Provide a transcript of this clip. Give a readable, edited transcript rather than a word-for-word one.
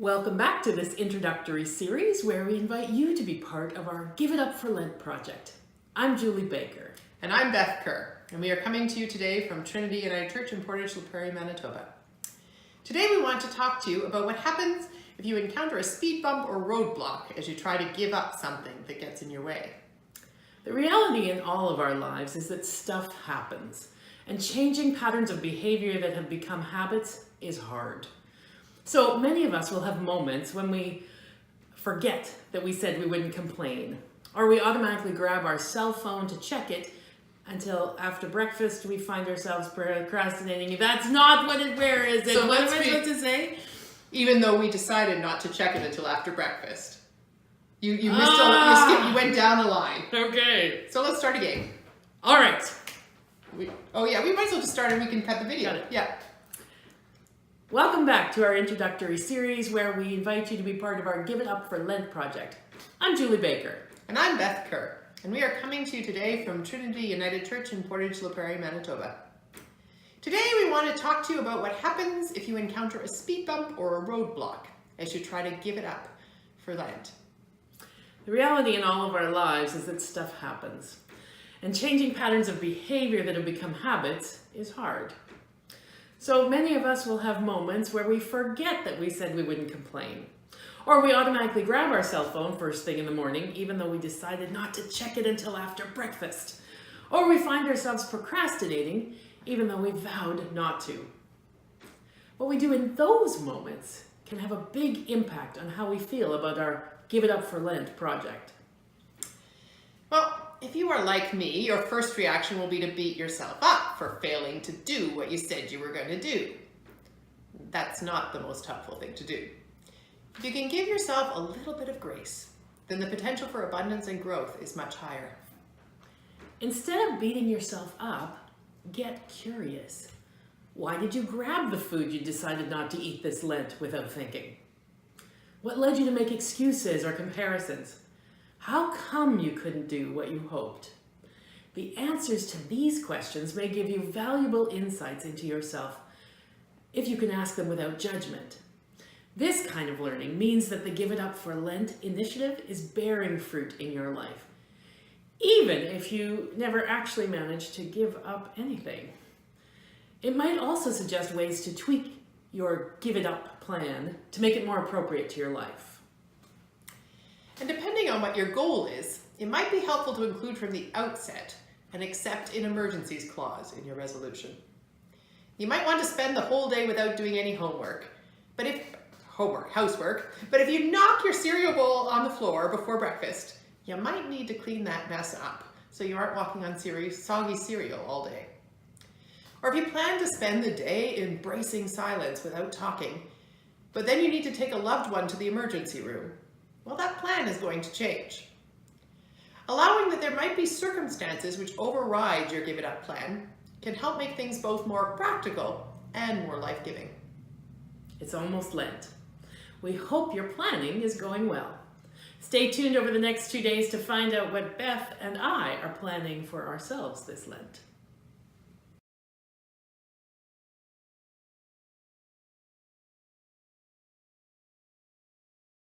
Welcome back to this introductory series where we invite you to be part of our Give It Up for Lent project. I'm Julie Baker. And I'm Beth Kerr, and we are coming to you today from Trinity United Church in Portage La Prairie, Manitoba. Today we want to talk to you about what happens if you encounter a speed bump or roadblock as you try to give up something that gets in your way. The reality in all of our lives is that stuff happens, and changing patterns of behavior that have become habits is hard. So many of us will have moments when we forget that we said we wouldn't complain, or we automatically grab our cell phone to check it until after breakfast we find ourselves procrastinating. That's not where is it? So what am I supposed to say? Even though we decided not to check it until after breakfast. You went down the line. Okay. So let's start again. All right. We might as well just start and we can cut the video. Got it. Yeah. Welcome back to our introductory series where we invite you to be part of our Give It Up for Lent project. I'm Julie Baker. And I'm Beth Kerr, and we are coming to you today from Trinity United Church in Portage La Prairie, Manitoba. Today we want to talk to you about what happens if you encounter a speed bump or a roadblock as you try to give it up for Lent. The reality in all of our lives is that stuff happens, and changing patterns of behavior that have become habits is hard. So many of us will have moments where we forget that we said we wouldn't complain, or we automatically grab our cell phone first thing in the morning even though we decided not to check it until after breakfast, or we find ourselves procrastinating even though we vowed not to. What we do in those moments can have a big impact on how we feel about our Give It Up for Lent project. Well, if you are like me, your first reaction will be to beat yourself up for failing to do what you said you were going to do. That's not the most helpful thing to do. If you can give yourself a little bit of grace, then the potential for abundance and growth is much higher. Instead of beating yourself up, get curious. Why did you grab the food you decided not to eat this Lent without thinking? What led you to make excuses or comparisons? How come you couldn't do what you hoped? The answers to these questions may give you valuable insights into yourself if you can ask them without judgment. This kind of learning means that the Give It Up for Lent initiative is bearing fruit in your life, even if you never actually manage to give up anything. It might also suggest ways to tweak your Give It Up plan to make it more appropriate to your life. And depending on what your goal is, it might be helpful to include from the outset an except in emergencies clause in your resolution. You might want to spend the whole day without doing any housework, but if you knock your cereal bowl on the floor before breakfast, you might need to clean that mess up so you aren't walking on soggy cereal all day. Or if you plan to spend the day embracing silence without talking, but then you need to take a loved one to the emergency room, well, that plan is going to change. Allowing that there might be circumstances which override your Give It Up plan can help make things both more practical and more life-giving. It's almost Lent. We hope your planning is going well. Stay tuned over the next 2 days to find out what Beth and I are planning for ourselves this Lent.